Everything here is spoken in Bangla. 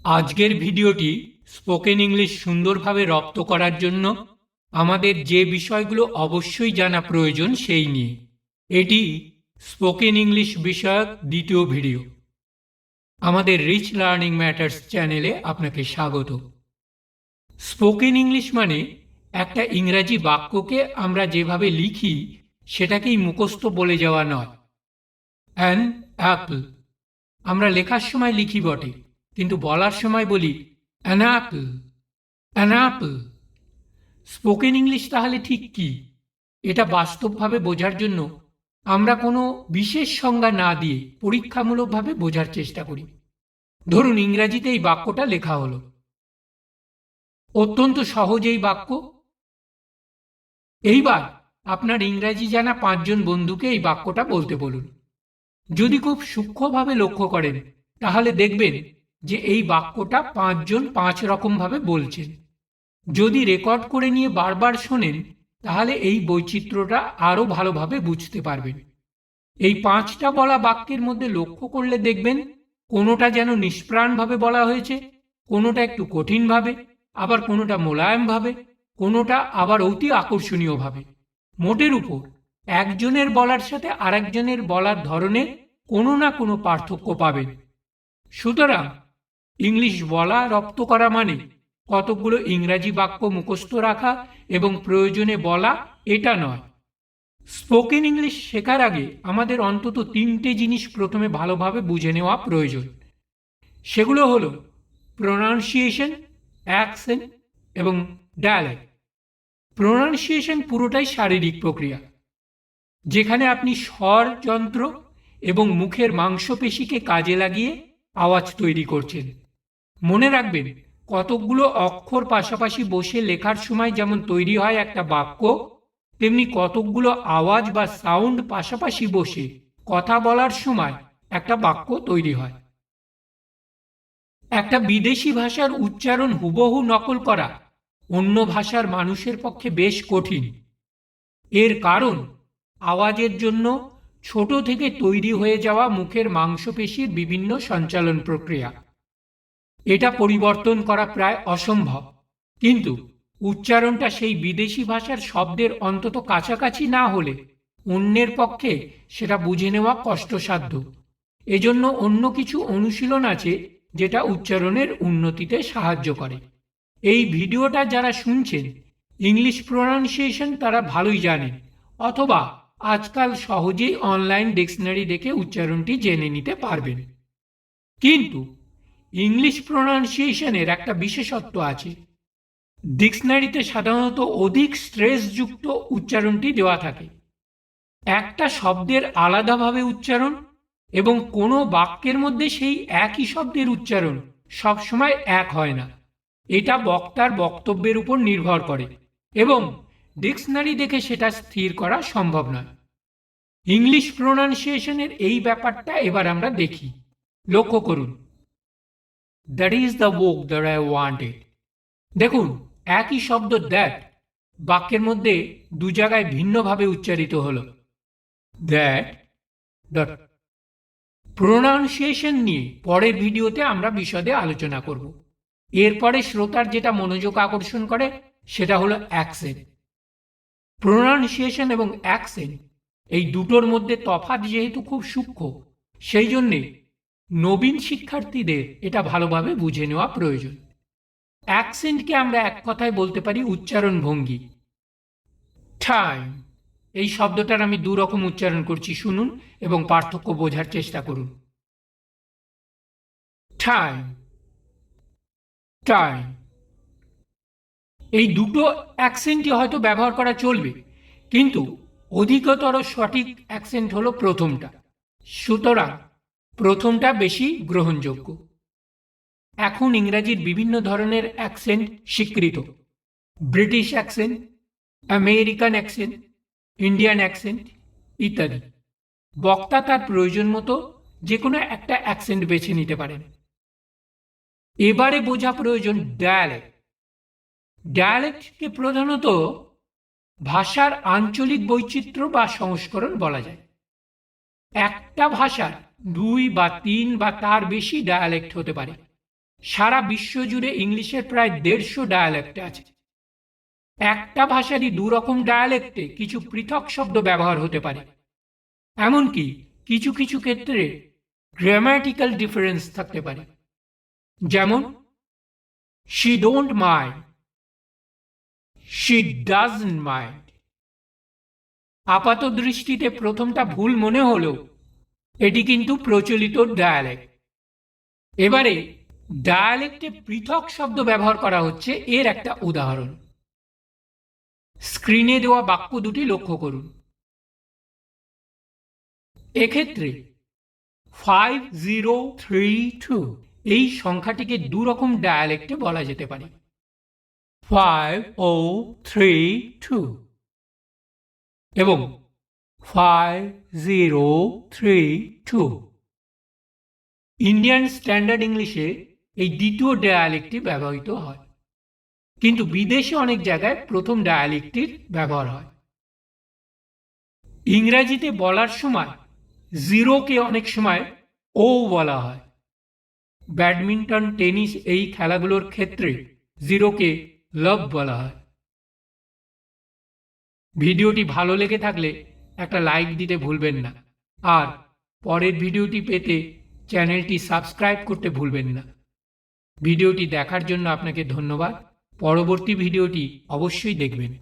আজকের ভিডিওটি স্পোকেন ইংলিশ সুন্দরভাবে রপ্ত করার জন্য আমাদের যে বিষয়গুলো অবশ্যই জানা প্রয়োজন সেই নিয়ে। এটি স্পোকেন ইংলিশ বিষয়ক দ্বিতীয় ভিডিও। আমাদের রিচ লার্নিং ম্যাটার্স চ্যানেলে আপনাকে স্বাগত। স্পোকেন ইংলিশ মানে একটা ইংরাজি বাক্যকে আমরা যেভাবে লিখি সেটাকেই মুখস্থ বলে যাওয়া নয়। অ্যান অ্যাপল আমরা লেখার সময় লিখি বটে, কিন্তু বলার সময় বলি an Apple, an Apple. Spoken English তাহলে ঠিক কি? এটা বাস্তবভাবে বোঝার জন্য আমরা কোনো বিশেষ সংজ্ঞা না দিয়ে পরীক্ষামূলকভাবে বোঝার চেষ্টা করি। ধরুন ইংরাজিতে এই বাক্যটা লেখা হলো, অত্যন্ত সহজ এই বাক্য। এইবার আপনার ইংরাজি জানা 5 জন বন্ধুকে এই বাক্যটা বলতে বলুন। যদি খুব সূক্ষ্মভাবে লক্ষ্য করেন তাহলে দেখবেন যে এই বাক্যটা 5 জন 5 রকমভাবে বলছেন। যদি রেকর্ড করে নিয়ে বারবার শোনেন তাহলে এই বৈচিত্র্যটা আরও ভালোভাবে বুঝতে পারবেন। এই 5টা বলা বাক্যের মধ্যে লক্ষ্য করলে দেখবেন কোনোটা যেন নিষ্প্রাণভাবে বলা হয়েছে, কোনোটা একটু কঠিনভাবে, আবার কোনোটা মোলায়েমভাবে, কোনোটা আবার অতি আকর্ষণীয়ভাবে। মোটের উপর একজনের বলার সাথে আরেকজনের বলার ধরনে কোনো না কোনো পার্থক্য পাবেন। সুতরাং ইংলিশ বলা রপ্ত করা মানে কতকগুলো ইংরাজি বাক্য মুখস্থ রাখা এবং প্রয়োজনে বলা এটা নয়। স্পোকেন ইংলিশ শেখার আগে আমাদের অন্তত 3টে জিনিস প্রথমে ভালোভাবে বুঝে নেওয়া প্রয়োজন। সেগুলো হলো প্রোনাউন্সিয়েশন, অ্যাকসেন্ট এবং ডায়ালেক্ট। প্রোনাউন্সিয়েশন পুরোটাই শারীরিক প্রক্রিয়া, যেখানে আপনি স্বর যন্ত্র এবং মুখের মাংসপেশিকে কাজে লাগিয়ে আওয়াজ তৈরি করছেন। মনে রাখবেন, কতকগুলো অক্ষর পাশাপাশি বসে লেখার সময় যেমন তৈরি হয় একটা বাক্য, তেমনি কতকগুলো আওয়াজ বা সাউন্ড পাশাপাশি বসে কথা বলার সময় একটা বাক্য তৈরি হয়। একটা বিদেশি ভাষার উচ্চারণ হুবহু নকল করা অন্য ভাষার মানুষের পক্ষে বেশ কঠিন। এর কারণ আওয়াজের জন্য ছোট থেকে তৈরি হয়ে যাওয়া মুখের মাংসপেশির বিভিন্ন সঞ্চালন প্রক্রিয়া। এটা পরিবর্তন করা প্রায় অসম্ভব, কিন্তু উচ্চারণটা সেই বিদেশি ভাষার শব্দের অন্তত কাছাকাছি না হলে অন্যের পক্ষে সেটা বুঝে নেওয়া কষ্টসাধ্য। এজন্য অন্য কিছু অনুশীলন আছে যেটা উচ্চারণের উন্নতিতে সাহায্য করে। এই ভিডিওটা যারা শুনছেন ইংলিশ প্রোনাউন্সিয়েশন তারা ভালোই জানেন, অথবা আজকাল সহজেই অনলাইন ডিকশনারি দেখে উচ্চারণটি জেনে নিতে পারবেন। কিন্তু ইংলিশ প্রোনাউন্সিয়েশনের একটা বিশেষত্ব আছে। ডিকশনারিতে সাধারণত অধিক স্ট্রেসযুক্ত উচ্চারণটি দেওয়া থাকে। একটা শব্দের আলাদাভাবে উচ্চারণ এবং কোনো বাক্যের মধ্যে সেই একই শব্দের উচ্চারণ সবসময় এক হয় না। এটা বক্তার বক্তব্যের উপর নির্ভর করে এবং ডিকশনারি দেখে সেটা স্থির করা সম্ভব নয়। ইংলিশ প্রোনাউন্সিয়েশনের এই ব্যাপারটা এবার আমরা দেখি। লক্ষ্য করুন, that is the book that I wanted. দেখুন, একই শব্দ দ্যাট বাক্যের মধ্যে দু জায়গায় ভিন্নভাবে উচ্চারিত হলো। That dot. প্রোনাউন্সিয়েশন নিয়ে পরের ভিডিওতে আমরা বিশদে আলোচনা করব। এরপরে শ্রোতার যেটা মনোযোগ আকর্ষণ করে সেটা হলো অ্যাকসেন্ট। প্রোনাউন্সিয়েশন এবং অ্যাকসেন্ট এই দুটোর মধ্যে তফাৎ যেহেতু খুব সূক্ষ্ম, সেই জন্যে নবীন শিক্ষার্থীদের এটা ভালোভাবে বুঝে নেওয়া প্রয়োজন। অ্যাকসেন্টকে আমরা এক কথায় বলতে পারি উচ্চারণ ভঙ্গি। টাইম এই শব্দটার আমি দু রকম উচ্চারণ করছি, শুনুন এবং পার্থক্য বোঝার চেষ্টা করুন। Time, time. এই দুটো অ্যাকসেন্টই হয়তো ব্যবহার করা চলবে, কিন্তু অধিকতর সঠিক অ্যাকসেন্ট হলো প্রথমটা। সুতরাং প্রথমটা বেশি গ্রহণযোগ্য। এখন ইংরাজির বিভিন্ন ধরনের অ্যাকসেন্ট স্বীকৃত। British accent, American accent, Indian accent ইত্যাদি। বক্তা তার প্রয়োজন মতো যে কোনো একটা অ্যাকসেন্ট বেছে নিতে পারেন। এবারে বোঝা প্রয়োজন ডায়ালেক্ট। ডায়ালেক্টকে প্রধানত ভাষার আঞ্চলিক বৈচিত্র্য বা সংস্করণ বলা যায়। একটা ভাষার 2 বা 3 বা তার বেশি ডায়ালেক্ট হতে পারে। সারা বিশ্ব জুড়ে ইংলিশের প্রায় 150 ডায়ালেক্ট আছে। একটা ভাষারই দুরকম ডায়ালেক্টে কিছু পৃথক শব্দ ব্যবহার হতে পারে। এমনকি কিছু কিছু ক্ষেত্রে গ্রামাটিক্যাল ডিফারেন্স থাকতে পারে। যেমন she don't mind, she doesn't mind। আপাত দৃষ্টিতে প্রথমটা ভুল মনে হলেও এটি কিন্তু প্রচলিত ডায়ালেক্ট। এবারে ডায়ালেক্টে পৃথক শব্দ ব্যবহার করা হচ্ছে এর একটা উদাহরণ। স্ক্রিনে দেওয়া বাক্য দুটি লক্ষ্য করুন। এক্ষেত্রে 5032 এই সংখ্যাটিকে দুরকম ডায়ালেক্টে বলা যেতে পারে। 5032 এবং 5032। ইন্ডিয়ান স্ট্যান্ডার্ড ইংলিশে এই দ্বিতীয় ডায়ালেক্টটি ব্যবহৃত হয়, কিন্তু বিদেশে অনেক জায়গায় প্রথম ডায়ালেক্টটির ব্যবহার হয়। ইংরেজিতে বলার সময় জিরোকে অনেক সময় ও বলা হয়। ব্যাডমিন্টন, টেনিস এই খেলাগুলোর ক্ষেত্রে জিরোকে লাভ বলা হয়। ভিডিওটি ভালো লেগে থাকলে একটা লাইক দিতে ভুলবেন না, আর পরের ভিডিওটি পেতে চ্যানেলটি সাবস্ক্রাইব করতে ভুলবেন না। ভিডিওটি দেখার জন্য আপনাকে ধন্যবাদ। পরবর্তী ভিডিওটি অবশ্যই দেখবেন।